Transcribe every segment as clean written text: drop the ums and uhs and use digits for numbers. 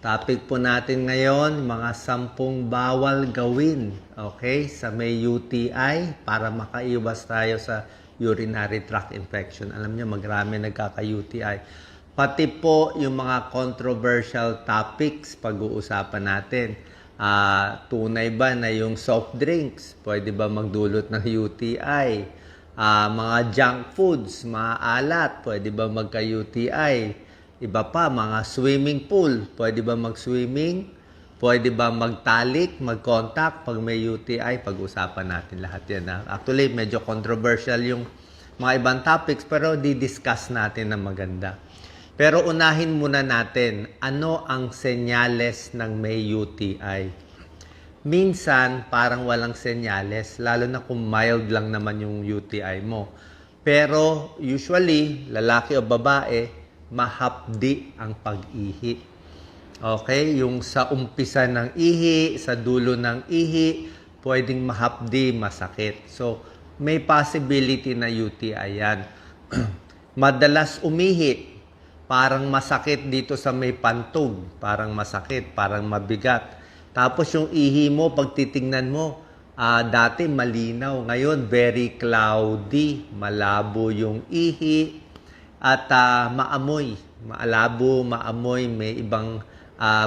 Topic po natin ngayon, mga 10 bawal gawin, okay, sa may UTI para makaiwas tayo sa urinary tract infection. Alam niyo, marami nagkaka-UTI. Pati po yung mga controversial topics pag-uusapan natin. Tunay ba na yung soft drinks, pwede ba magdulot ng UTI? Mga junk foods, maalat, pwede ba magka-UTI? Iba pa, mga swimming pool. Pwede ba mag-swimming? Pwede ba magtalik, mag-contact pag may UTI? Pag-usapan natin lahat yan. Actually, medyo controversial yung mga ibang topics pero di-discuss natin na maganda. Pero unahin muna natin, ano ang senyales ng may UTI? Minsan, parang walang senyales, lalo na kung mild lang naman yung UTI mo. Pero usually, lalaki o babae, mahapdi ang pag-ihi. Okay? Yung sa umpisa ng ihi, sa dulo ng ihi, pwedeng mahapdi, masakit. So, may possibility na UTI yan. Madalas umihi, parang masakit dito sa may pantog. Parang masakit, parang mabigat. Tapos yung ihi mo, pag titingnan mo, dati malinaw. Ngayon, very cloudy. Malabo yung ihi. At maamoy, maalabo, maamoy, may ibang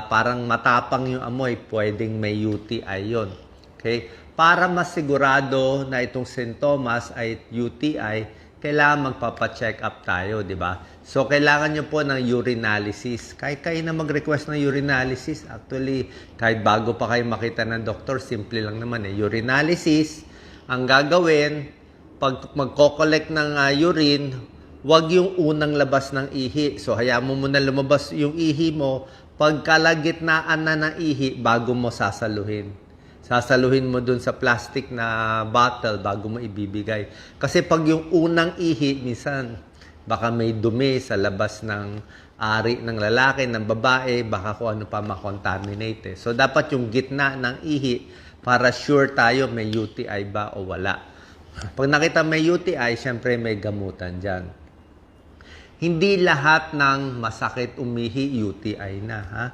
parang matapang yung amoy, pwedeng may UTI yon. Okay? Para masigurado na itong sintomas ay UTI, kailangan magpapa-check up tayo, di ba? So, kailangan nyo po ng urinalysis. Kahit kayo na mag-request ng urinalysis, actually, kahit bago pa kayo makita ng doktor, simple lang naman eh. Urinalysis, ang gagawin, pag magko-collect ng urine, wag yung unang labas ng ihi. So, hayaan mo muna lumabas yung ihi mo. Pagkalagitnaan na ng ihi, bago mo sasaluhin. Sasaluhin mo dun sa plastic na bottle bago mo ibibigay. Kasi pag yung unang ihi, minsan, baka may dumi sa labas ng ari ng lalaki, ng babae, baka kung ano pa makontaminate. So, dapat yung gitna ng ihi para sure tayo may UTI ba o wala. Pag nakita may UTI, syempre may gamutan dyan. Hindi lahat ng masakit umihi, UTI na. Ha?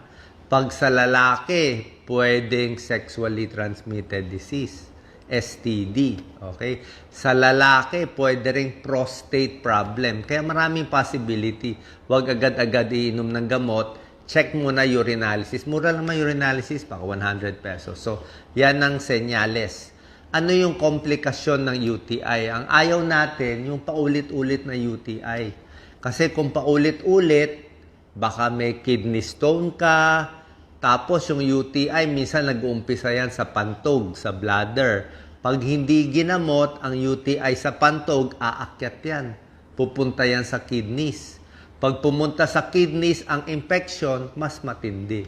Pag sa lalaki, pwedeng sexually transmitted disease, STD. Okay? Sa lalaki, pwede ring prostate problem. Kaya maraming possibility. Huwag agad-agad iinom ng gamot. Check muna urinalysis. Mura lang may urinalysis, baka 100 pesos. So, yan ang senyales. Ano yung komplikasyon ng UTI? Ang ayaw natin, yung paulit-ulit na UTI. Kasi kung paulit-ulit, baka may kidney stone ka, tapos yung UTI, minsan nag-uumpisa yan sa pantog, sa bladder. Pag hindi ginamot ang UTI sa pantog, aakyat yan. Pupunta yan sa kidneys. Pag pumunta sa kidneys ang infection, mas matindi.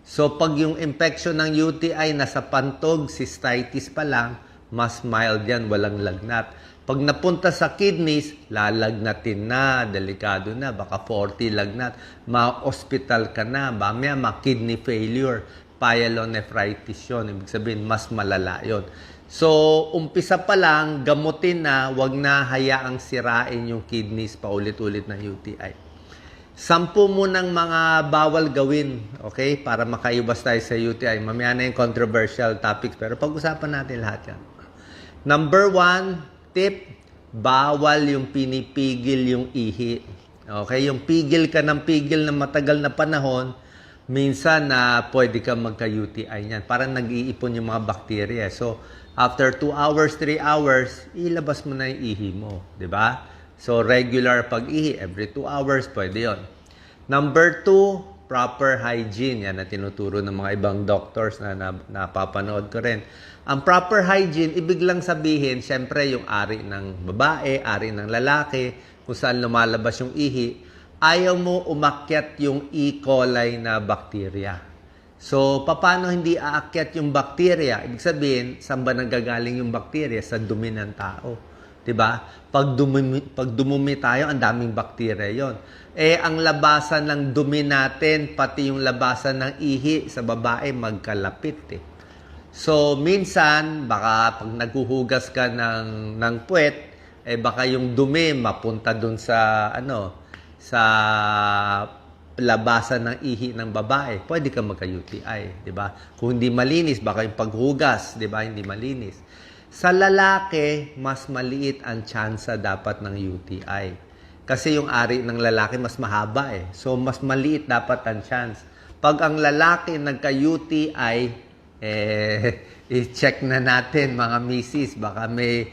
So pag yung infection ng UTI nasa pantog, cystitis pa lang, mas mild yan, walang lagnat. Pag napunta sa kidneys, lalagnatin na, delikado na, baka 40 lagnat, ma-hospital ka na, mamaya ma-kidney failure, pyelonephritis yun, ibig sabihin, mas malala yun. So, umpisa pa lang, gamutin na, wag na hayaang sirain yung kidneys paulit-ulit ng UTI. 10 munang mga bawal gawin, okay, para makaiwas tayo sa UTI. Mamaya na yung controversial topics, pero pag-usapan natin lahat yan. Number 1, tip, bawal yung pinipigil yung ihi. Okay? Yung pigil ka ng pigil na matagal na panahon, minsan na pwede ka magka-UTI niyan. Parang nag-iipon yung mga bakterya. So, after 2 hours, 3 hours, ilabas mo na yung ihi mo. Diba? So, regular pag-ihi, every 2 hours, pwede yon. Number 2, proper hygiene. Yan na tinuturo ng mga ibang doctors na napapanood ko rin. Ang proper hygiene, ibig lang sabihin, syempre yung ari ng babae, ari ng lalaki, kung saan lumalabas yung ihi, ayaw mo umakyat yung E. coli na bakterya. So, paano hindi aakyat yung bakterya? Ibig sabihin, saan ba nanggagaling yung bakterya? Sa dumi ng tao. Diba? Pag dumumi tayo, ang daming bakterya yon. Ang labasan ng dumi natin, pati yung labasan ng ihi sa babae, magkalapit eh. So, minsan, baka pag naghuhugas ka ng puwet, baka yung dumi mapunta dun sa, sa labasan ng ihi ng babae, pwede ka magka-UTI, di ba? Kung hindi malinis, baka yung paghugas, di ba, hindi malinis. Sa lalaki, mas maliit ang tsansa dapat ng UTI. Kasi yung ari ng lalaki mas mahaba eh. So, mas maliit dapat ang chance. Pag ang lalaki nagka-UTI, i-check na natin mga misis, baka may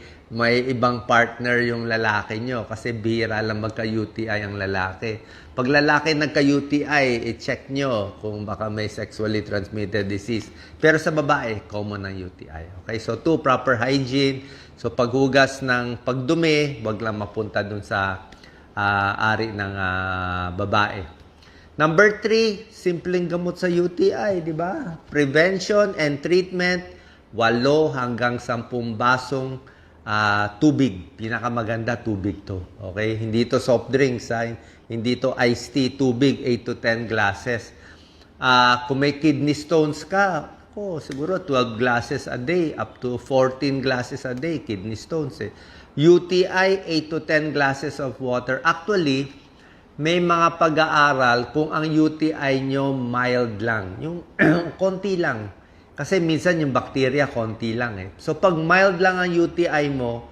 ibang partner yung lalaki nyo kasi bihira lang magka-UTI ang lalaki. Pag lalaki nagka-UTI, i-check nyo kung baka may sexually transmitted disease. Pero sa babae, common ang UTI. Okay? So, 2, proper hygiene. So, paghugas ng pagdumi, wag lang mapunta dun sa ari ng babae. Number 3, simpleng gamot sa UTI, di ba? Prevention and treatment, 8 hanggang 10 basong tubig. Pinakamaganda, tubig to. Okay? Hindi to soft drinks, hindi to iced tea, tubig, 8 to 10 glasses. Kung may kidney stones ka, siguro 12 glasses a day, up to 14 glasses a day, kidney stones eh. UTI, 8 to 10 glasses of water. Actually, may mga pag-aaral kung ang UTI nyo mild lang. Yung konti lang. Kasi minsan yung bacteria konti lang eh. So pag mild lang ang UTI mo,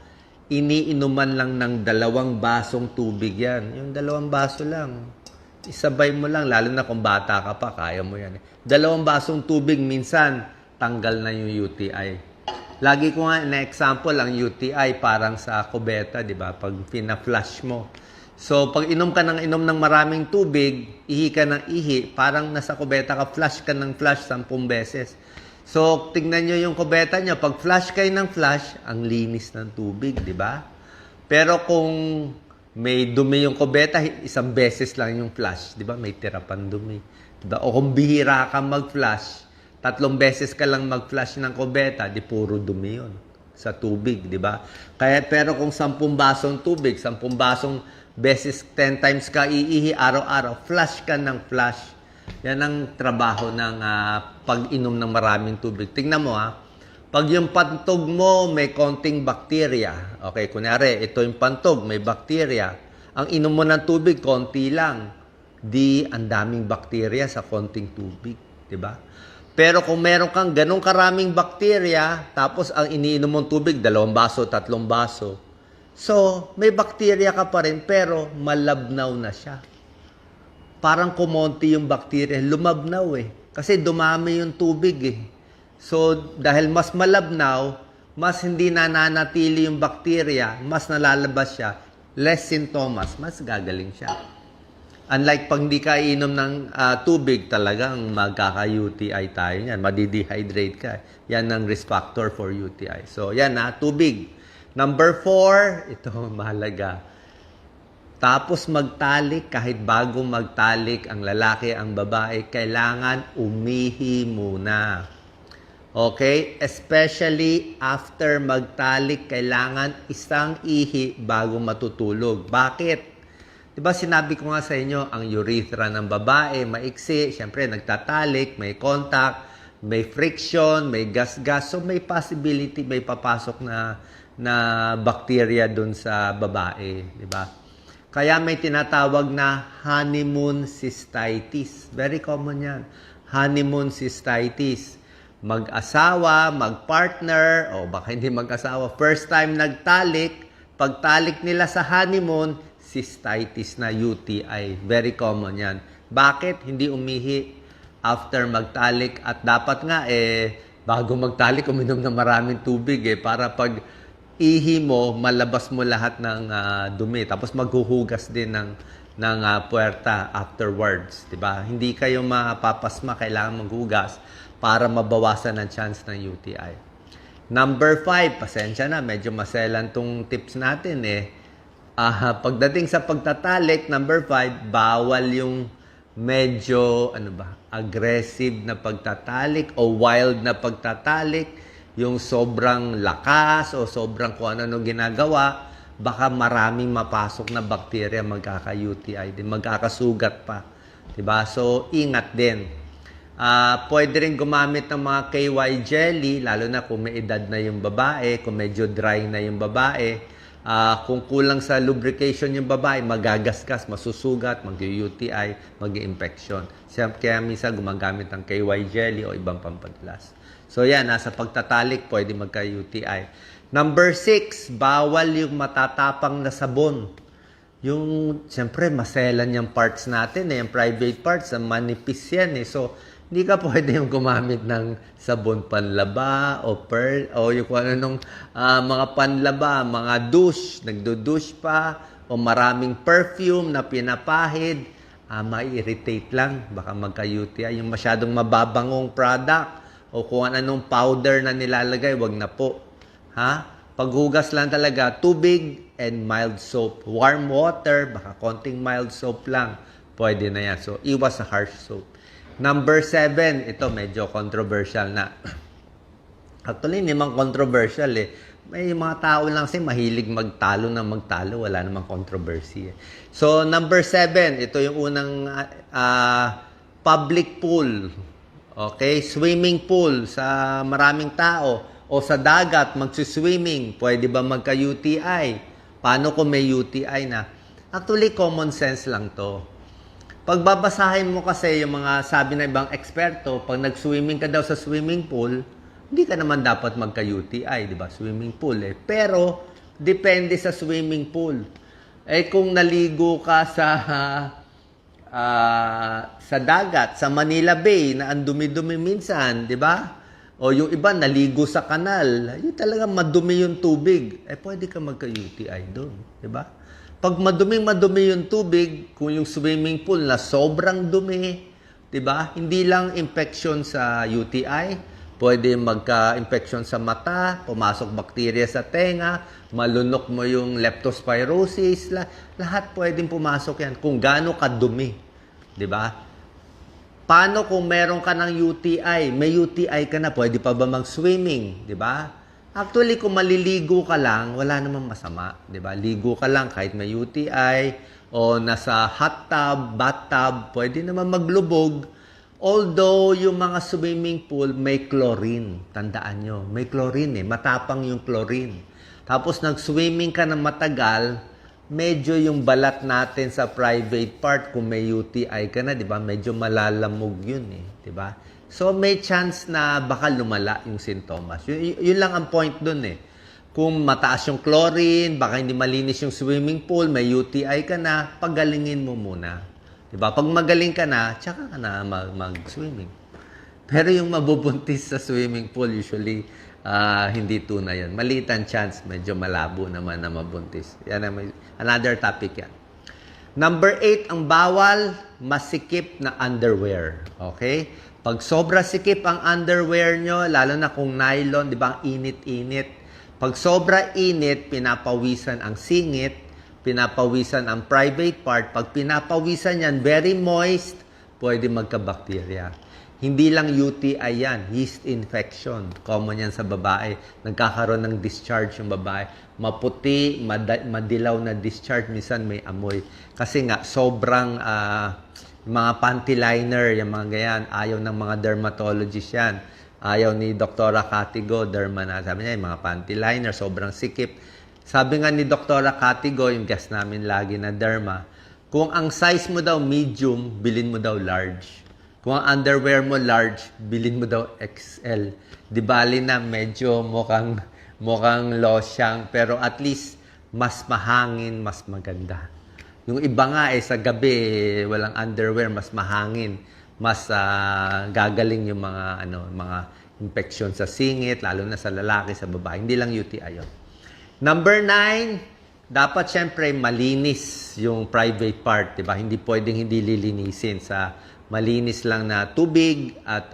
iniinuman lang ng 2 basong tubig yan. Yung 2 baso lang. Isabay mo lang, lalo na kung bata ka pa, kaya mo yan. 2 basong tubig, minsan, tanggal na yung UTI. Lagi ko nga na-example ang UTI parang sa kubeta, di ba? Pag pina-flush mo. So, pag inom ka ng maraming tubig, ihi ka ng ihi, parang nasa kubeta ka, flush ka ng flush 10 beses. So, tingnan nyo yung kubeta nyo. Pag flush kayo ng flush, ang linis ng tubig, di ba? Pero kung may dumi yung kubeta, 1 beses lang yung flush, di ba? May tira pang dumi. Diba? O kung bihira ka mag-flush, 3 beses ka lang mag-flush ng kubeta, di puro dumi yun sa tubig, di ba? Pero kung 10 basong tubig, 10 basong beses 10 times ka iihi araw-araw, flush ka ng flush. Yan ang trabaho ng pag-inom ng maraming tubig. Tingnan mo pag yung pantog mo may konting bakterya, okay, kunyari, ito yung pantog, may bakterya, ang inom mo ng tubig, konti lang, ang daming bakterya sa konting tubig, di ba? Pero kung meron kang ganong karaming bakterya, tapos ang iniinom mong tubig, 2 baso, 3 baso, so, may bakterya ka pa rin, pero malabnaw na siya. Parang kumonti yung bakterya, lumabnaw eh. Kasi dumami yung tubig eh. So, dahil mas malabnaw, mas hindi nananatili yung bakterya, mas nalalabas siya, less sintomas, mas gagaling siya. Unlike pag hindi ka inom ng tubig, talagang magkaka-UTI tayo niyan. Madidehydrate ka. Yan ang risk factor for UTI. So, yan tubig. Number 4, ito mahalaga. Tapos magtalik, kahit bago magtalik ang lalaki, ang babae, kailangan umihi muna. Okay? Especially after magtalik, kailangan 1 ihi bago matutulog. Bakit? Diba sinabi ko nga sa inyo, ang urethra ng babae, maiksi, syempre nagtatalik, may contact, may friction, may gas-gas, so may possibility, may papasok na bacteria dun sa babae, di ba? Kaya may tinatawag na honeymoon cystitis. Very common yan. Honeymoon cystitis. Mag-asawa, mag-partner, o baka hindi mag-asawa, first time nagtalik, pagtalik nila sa honeymoon, cystitis na UTI. Very common yan. Bakit hindi umihi after magtalik? At dapat nga, bago magtalik, uminom ng maraming tubig para pag ihi mo, malabas mo lahat ng dumi. Tapos maghuhugas din ng puwerta afterwards. Diba? Hindi kayo mapapasma, kailangan maghugas para mabawasan ang chance ng UTI. Number 5, pasensya na, medyo maselan tong tips natin pagdating sa pagtatalik, number 5, bawal yung medyo, aggressive na pagtatalik o wild na pagtatalik, yung sobrang lakas o sobrang kung ano ginagawa, baka maraming mapasok na bakterya, magkaka-UTI din, magkakasugat pa. Diba? So, ingat din. Pwede rin gumamit ng mga KY jelly, lalo na kung may edad na yung babae, kung medyo dry na yung babae. Kung kulang sa lubrication yung babae, magagasgas, masusugat, mag-UTI, mag-infection. Kaya minsan gumagamit ng KY jelly o ibang pampadulas. So yan, nasa pagtatalik, pwede magka-UTI. Number 6, bawal yung matatapang na sabon. Yung, siyempre, maselan yung parts natin, yung private parts, manipis yan eh. So, hindi ka pwede yung gumamit ng sabon panlaba o pearl o yung kung ano nung mga panlaba, mga douche, nagdo-douche pa o maraming perfume na pinapahid, ma-irritate lang, baka magka-UTI. Yung masyadong mababangong product o kung anong powder na nilalagay, wag na po. Ha? Paghugas lang talaga, tubig and mild soap. Warm water, baka konting mild soap lang, pwede na yan. So, iwas sa harsh soap. Number 7, ito medyo controversial na. Actually, hindi man controversial eh. May mga tao lang kasi mahilig magtalo na magtalo. Wala namang controversy eh. So, number 7, ito yung unang public pool. Okay? Swimming pool sa maraming tao. O sa dagat, magsiswimming. Pwede ba magka-UTI? Paano kung may UTI na? Actually, common sense lang to. Pagbabasahin mo kasi yung mga sabi ng ibang eksperto, pag nag-swimming ka daw sa swimming pool, hindi ka naman dapat magka-UTI, di ba? Swimming pool eh. Pero, depende sa swimming pool. Eh kung naligo ka sa dagat, sa Manila Bay, na ang dumi-dumi minsan, di ba? O yung iba, naligo sa kanal, yung talagang madumi yung tubig, eh pwede ka magka-UTI doon, di ba? Pag madumi yung tubig, kung yung swimming pool na sobrang dumi, 'di ba? Hindi lang infection sa UTI, pwede magka-infection sa mata, pumasok bakterya sa tenga, malunok mo yung leptospirosis, lahat pwedeng pumasok yan kung gaano kadumi, 'di ba? Paano kung meron ka ng UTI, may UTI ka na, pwede pa ba mag-swimming, 'di ba? Actually, kung maliligo ka lang, wala namang masama, 'di ba? Ligo ka lang kahit may UTI o nasa hot tub, bathtub, pwede naman maglubog. Although yung mga swimming pool may chlorine, tandaan nyo, may chlorine matapang yung chlorine. Tapos nag-swimming ka ng matagal, medyo yung balat natin sa private part kung may UTI ka na, 'di ba? Medyo malalamog 'yun 'di ba? So, may chance na baka lumala yung sintomas. Yun lang ang point dun eh. Kung mataas yung chlorine, baka hindi malinis yung swimming pool, may UTI ka na, pagalingin mo muna. Diba? Pag magaling ka na, tsaka ka na mag-swimming. Pero yung mabubuntis sa swimming pool, usually, hindi tunay yan. Maliit ang chance, medyo malabo naman na mabuntis. Yan another topic yan. Number 8, ang bawal, masikip na underwear. Okay? Pag sobra sikip ang underwear nyo, lalo na kung nylon, di ba, ang init-init. Pag sobra init, pinapawisan ang singit, pinapawisan ang private part. Pag pinapawisan yan, very moist, pwede magka-bacteria. Hindi lang UTI yan, yeast infection. Common yan sa babae. Nagkakaroon ng discharge yung babae. Maputi, madilaw na discharge, minsan may amoy. Kasi nga, sobrang mga panty liner, yung mga ganyan, ayaw ng mga dermatologist yan. Ayaw ni Dr. Katigo, derma na. Sabi niya, yung mga panty liner, sobrang sikip. Sabi nga ni Dr. Katigo, yung guest namin lagi na derma, kung ang size mo daw medium, bilhin mo daw large. Kung ang underwear mo large, bilhin mo daw XL. Di bali na medyo mukhang losyang, pero at least mas mahangin, mas maganda. Yung iba nga sa gabi, walang underwear, mas mahangin, mas gagaling yung mga infection sa singit, lalo na sa lalaki, sa babae. Hindi lang UTI yun. Number 9, dapat syempre malinis yung private part, diba? Hindi pwedeng hindi lilinisin sa malinis lang na tubig at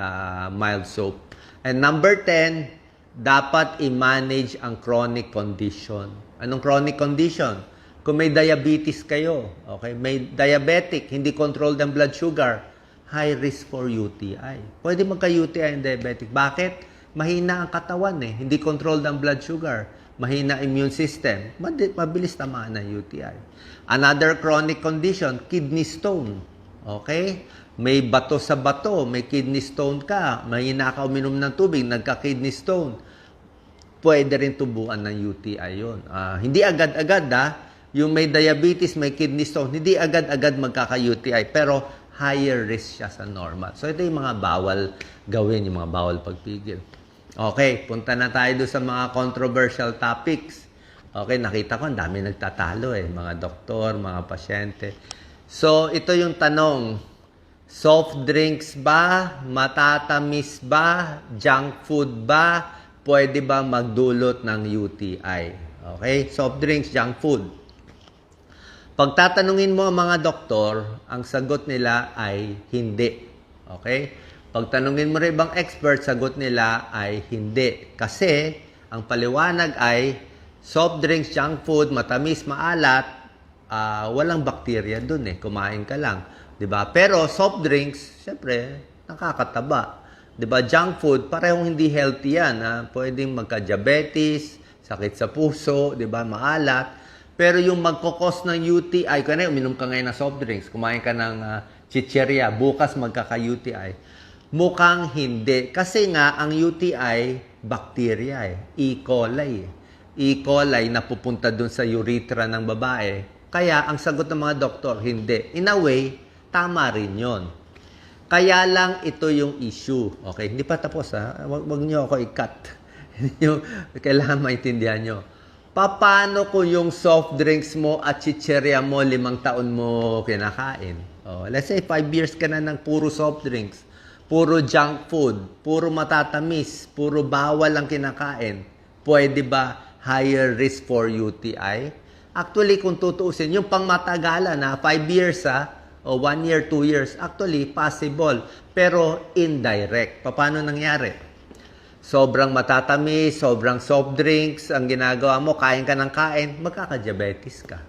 mild soap. And number 10, dapat i-manage ang chronic condition. Anong chronic condition? Kung may diabetes kayo, okay, may diabetic, hindi controlled ang blood sugar, high risk for UTI. Pwede magka-UTI ang diabetic. Bakit? Mahina ang katawan hindi controlled ang blood sugar. Mahina immune system. Mabilis tamaan ng UTI. Another chronic condition, kidney stone. Okay? May bato sa bato, may kidney stone ka, mahina ka uminom ng tubig, nagka-kidney stone. pwede rin tubuan ng UTI yun. Hindi agad-agad yung may diabetes, may kidney stone, hindi agad-agad magkaka-UTI, pero higher risk siya sa normal. So ito yung mga bawal gawin, yung mga bawal pagpigil. Okay, punta na tayo doon sa mga controversial topics. Okay, nakita ko, ang dami nagtatalo mga doktor, mga pasyente. So ito yung tanong, soft drinks ba, matatamis ba, junk food ba, pwede ba magdulot ng UTI? Okay, soft drinks, junk food. Pag tatanungin mo ang mga doktor, ang sagot nila ay hindi. Okay? Pag tanungin mo rin ibang expert, sagot nila ay hindi. Kasi ang paliwanag ay soft drinks, junk food, matamis, maalat, walang bakterya dun kumain ka lang. 'Di ba? Pero soft drinks, syempre, nakakataba. 'Di ba? Junk food, parehong hindi healthy yan. Pwedeng magka-diabetes, sakit sa puso, 'di ba? Maalat. Pero yung magkakos ng UTI, kaya uminom ka ngayon ng soft drinks, kumain ka ng chicheria, bukas magkaka-UTI. Mukhang hindi. Kasi nga, ang UTI, bakterya E. coli. E. coli na pupunta dun sa urethra ng babae. Kaya, ang sagot ng mga doktor, hindi. In a way, tama rin yon. Kaya lang, ito yung issue. Okay, hindi pa tapos Wag nyo ako i-cut. Kailangan maintindihan nyo. Paano kung yung soft drinks mo at chicheria mo 5 taon mo kinakain? Let's say 5 years ka na ng puro soft drinks, puro junk food, puro matatamis, puro bawal ang kinakain. Pwede ba higher risk for UTI? Actually, kung tutuusin, yung pangmatagalan 5 years o 1 year, 2 years, actually possible. Pero indirect. Paano nangyari? Sobrang matatamis, sobrang soft drinks, ang ginagawa mo, kain ka ng kain, magkaka-diabetes ka.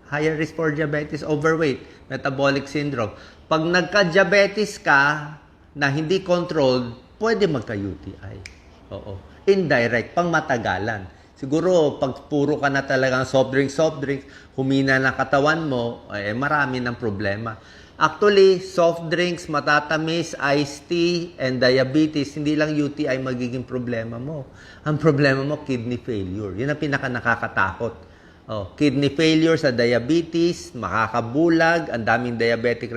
Higher risk for diabetes, overweight, metabolic syndrome. Pag nagka-diabetes ka na hindi controlled, pwede magka-UTI. Oo. Indirect, pang matagalan. Siguro, pag puro ka na talagang soft drinks, humina na katawan mo, marami ng problema. Actually, soft drinks, matatamis, iced tea, and diabetes, hindi lang UTI magiging problema mo. Ang problema mo, kidney failure. Yun ang pinaka-nakakatakot. Kidney failure sa diabetes, makakabulag, ang daming diabetic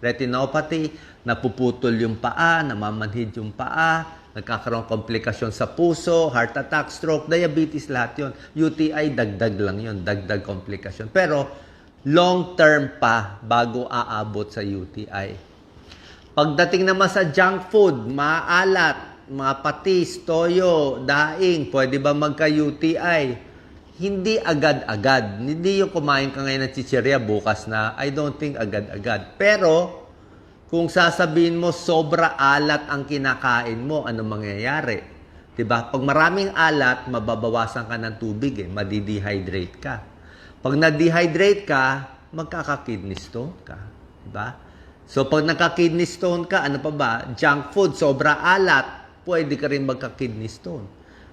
retinopathy, napuputol yung paa, namamanhid yung paa, nagkakaroon komplikasyon sa puso, heart attack, stroke, diabetes, lahat yun. UTI, dagdag lang yun, dagdag komplikasyon. Pero, long term pa bago aabot sa UTI. Pagdating naman sa junk food, maalat, mga patis, toyo, daing, pwede ba magka-UTI? Hindi agad-agad. Hindi yung kumain ka ngayon ng chicheria, bukas na. I don't think agad-agad. Pero, kung sasabihin mo sobra alat ang kinakain mo, ano mangyayari? Diba? Pag maraming alat, mababawasan ka ng tubig madidehydrate ka. Pag na-dehydrate ka, magkaka-kidney stone ka. Diba? So, pag nagka-kidney stone ka, ano pa ba? Junk food, sobra alat, pwede ka rin magka-kidney stone.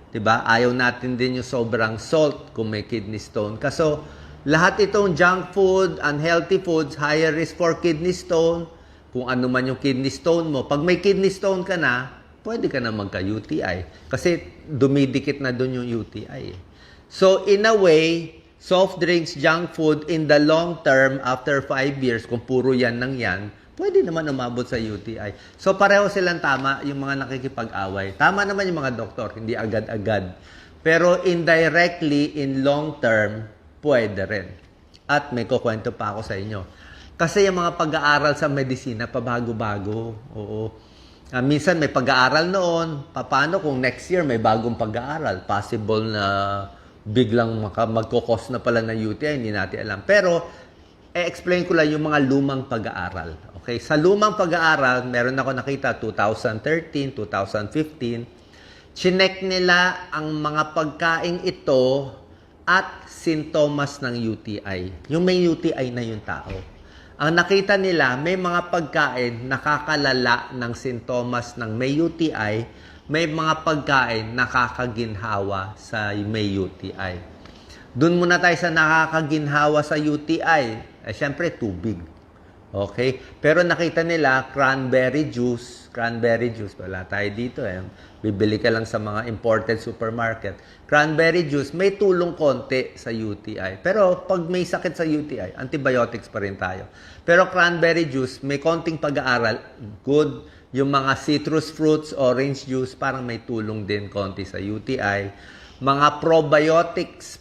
Diba? Ayaw natin din yung sobrang salt kung may kidney stone ka. So, lahat itong junk food, unhealthy foods, higher risk for kidney stone, kung ano man yung kidney stone mo. Pag may kidney stone ka na, pwede ka na magka-UTI. Kasi dumidikit na doon yung UTI. So, in a way, soft drinks, junk food, in the long term, after 5 years, kung puro yan nang yan, pwede naman umabot sa UTI. So, pareho silang tama, yung mga nakikipag-away. Tama naman yung mga doktor, hindi agad-agad. Pero indirectly, in long term, pwede rin. At may kukwento pa ako sa inyo. Kasi yung mga pag-aaral sa medisina, pabago-bago. Oo. Minsan may pag-aaral noon. Paano kung next year may bagong pag-aaral? Possible na biglang magkukos na pala ng UTI, hindi natin alam. Pero, explain ko lang yung mga lumang pag-aaral. Okay? Sa lumang pag-aaral, meron ako nakita 2013, 2015, chinek nila ang mga pagkain ito at sintomas ng UTI. Yung may UTI na yung tao. Ang nakita nila, may mga pagkain nakakalala ng sintomas ng may UTI, may mga pagkain nakakaginhawa sa may UTI. Doon muna tayo sa nakakaginhawa sa UTI. Siyempre, tubig. Okay? Pero nakita nila, cranberry juice, wala tayo dito eh. Bibili ka lang sa mga imported supermarket. Cranberry juice, may tulong konti sa UTI. Pero pag may sakit sa UTI, antibiotics pa rin tayo. Pero cranberry juice, may konting pag-aaral, good. Yung mga citrus fruits, orange juice, parang may tulong din konti sa UTI. Mga probiotics,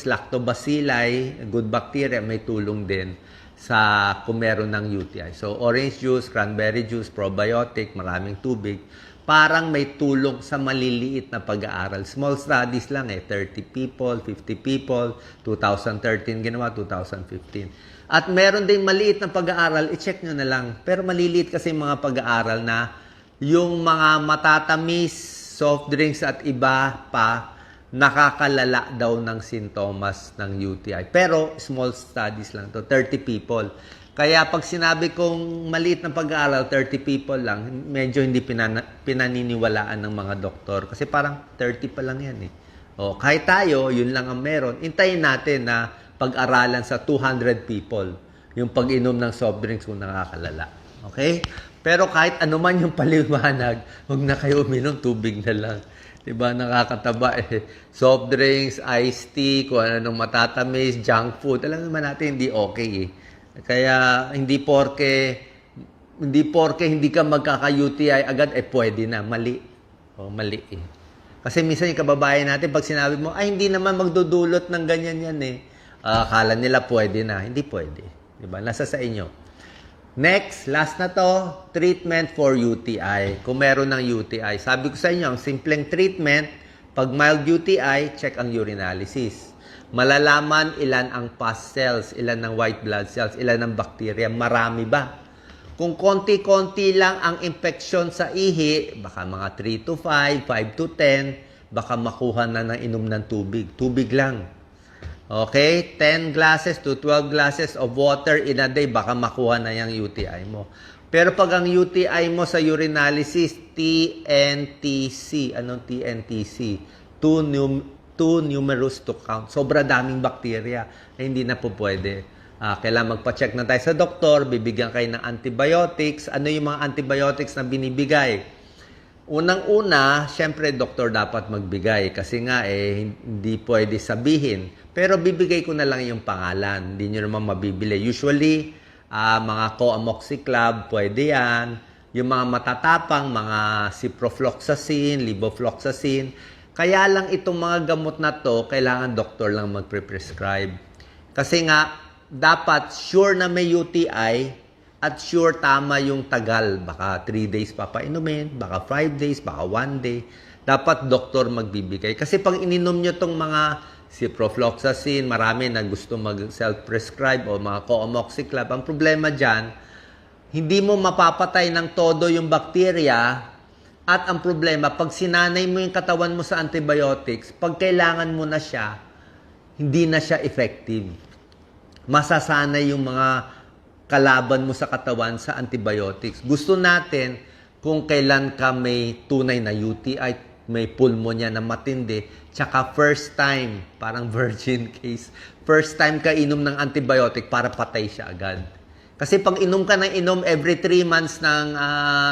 lactobacilli, good bacteria, may tulong din sa kung meron ng UTI. So, orange juice, cranberry juice, probiotic, maraming tubig, parang may tulong sa maliliit na pag-aaral. Small studies lang eh, 30 people, 50 people, 2013 ginawa, 2015. At meron ding maliit na pag-aaral, i-check nyo na lang. Pero maliliit kasi mga pag-aaral na yung mga matatamis, soft drinks at iba pa, nakakalala daw ng sintomas ng UTI. Pero small studies lang to, 30 people. Kaya pag sinabi kong maliit na pag-aaral, 30 people lang, medyo hindi pinaniniwalaan ng mga doktor. Kasi parang 30 pa lang yan eh. O, kahit tayo, yun lang ang meron. Intayin natin na pag-aralan sa 200 people yung pag-inom ng soft drinks kung nakakalala. Okay? Pero kahit ano man yung paliwanag, huwag na kayo uminom, tubig na lang. Diba, nakakataba eh. Soft drinks, iced tea, kung anong matatamis, junk food. Alam naman natin, hindi okay eh. Kaya, hindi porke hindi ka magkaka-UTI agad, eh pwede na. Mali. O, mali eh. Kasi minsan yung kababayan natin, pag sinabi mo, ay hindi naman magdudulot ng ganyan yan eh. Akala nila pwede na. Hindi pwede. Diba? Nasa sa inyo. Next, last na to, treatment for UTI. Kung meron ng UTI. Sabi ko sa inyo, ang simpleng treatment, pag mild UTI, check ang urinalysis. Malalaman ilan ang pus cells, ilan ang white blood cells, ilan ang bacteria, marami ba? Kung konti-konti lang ang infection sa ihi, baka mga 3 to 5, 5 to 10, baka makuha na ng inom ng tubig. Tubig lang. Okay? 10 glasses to 12 glasses of water in a day, baka makuha na yung UTI mo. Pero pag ang UTI mo sa urinalysis, TNTC. Anong TNTC? Too numerous to count. Sobra daming bakterya na hindi na po pwede. Kailangan magpa-check na tayo sa doktor, bibigyan kayo ng antibiotics. Ano yung mga antibiotics na binibigay? Unang-una, syempre doktor dapat magbigay kasi nga hindi pwede sabihin. Pero bibigay ko na lang yung pangalan. Hindi nyo naman mabibili. Usually, mga coamoxiclav, pwede yan. Yung mga matatapang, mga ciprofloxacin, levofloxacin. Kaya lang itong mga gamot na to, kailangan doktor lang magpre-prescribe. Kasi nga, dapat sure na may UTI, at sure tama yung tagal. Baka 3 days papainumin, baka 5 days, baka 1 day. Dapat doktor magbibigay. Kasi pag ininom nyo tong mga ciprofloxacin, marami na gusto mag-self-prescribe o mga coamoxiclav. Ang problema dyan, hindi mo mapapatay ng todo yung bakterya. At ang problema, pag sinanay mo yung katawan mo sa antibiotics, pag kailangan mo na siya, hindi na siya effective. Masasanay yung mga kalaban mo sa katawan sa antibiotics. Gusto natin kung kailan ka may tunay na UTI, may pulmonya na matindi, tsaka first time, parang virgin case, first time ka inom ng antibiotic para patay siya agad. Kasi pag inom ka ng inom every 3 months ng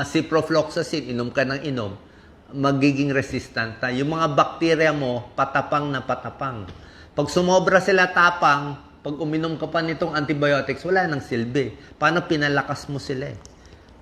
ciprofloxacin, inom ka ng inom, magiging resistant tayo. Yung mga bakterya mo, patapang na patapang. Pag sumobra sila tapang, pag uminom ka pa nitong antibiotics, wala nang silbi. Paano pinalakas mo sila eh?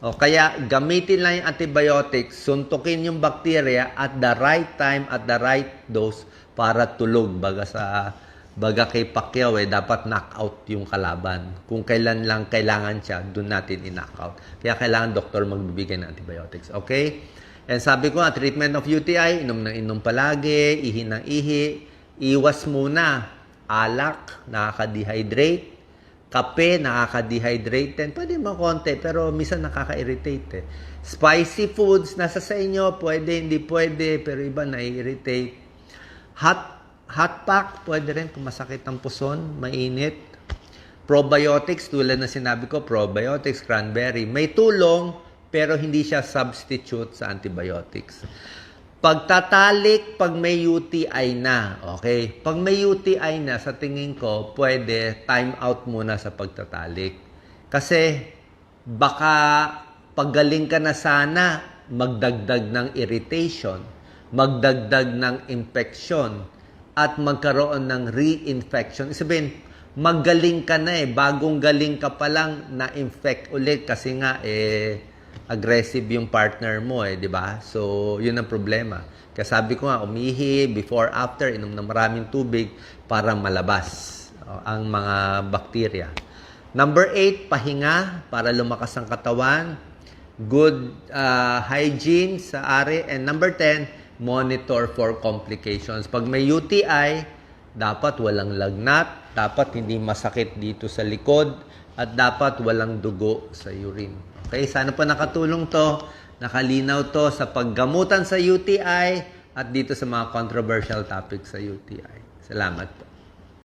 O, kaya gamitin lang yung antibiotics, suntukin yung bacteria at the right time, at the right dose para tulog. Baga kay Pacquiao dapat knock out yung kalaban. Kung kailan lang kailangan siya, doon natin i-knock out. Kaya kailangan doktor magbibigay ng antibiotics. Okay? And sabi ko nga, treatment of UTI, inom ng inom palagi, ihi ng ihi, iwas muna. Alak, nakaka-dehydrate. Kape, nakaka-dehydrate din. Pwede mo konti, pero minsan nakaka-irritate eh. Spicy foods, nasa sa inyo, pwede, hindi pwede, pero iba na-irritate. Hot pack, pwede rin kung masakit ang puson, mainit. Probiotics, tulad na sinabi ko, probiotics, cranberry. May tulong, pero hindi siya substitute sa antibiotics. Pagtatalik, pag may UTI na, okay? Pag may UTI na, sa tingin ko, pwede time out muna sa pagtatalik. Kasi baka paggaling ka na sana, magdagdag ng irritation, magdagdag ng infection, at magkaroon ng reinfection. Sabihin, magaling ka na bagong galing ka pa lang na-infect ulit kasi nga aggressive yung partner mo di ba? So, yun ang problema. Kaya sabi ko nga, umihi, before, after, inom ng maraming tubig para malabas ang mga bakterya. Number 8, pahinga para lumakas ang katawan. Good hygiene sa ari. And number 10, monitor for complications. Pag may UTI, dapat walang lagnat, dapat hindi masakit dito sa likod, at dapat walang dugo sa urine. Okay, sana po nakatulong to, nakalinaw to sa paggamutan sa UTI at dito sa mga controversial topics sa UTI. Salamat po.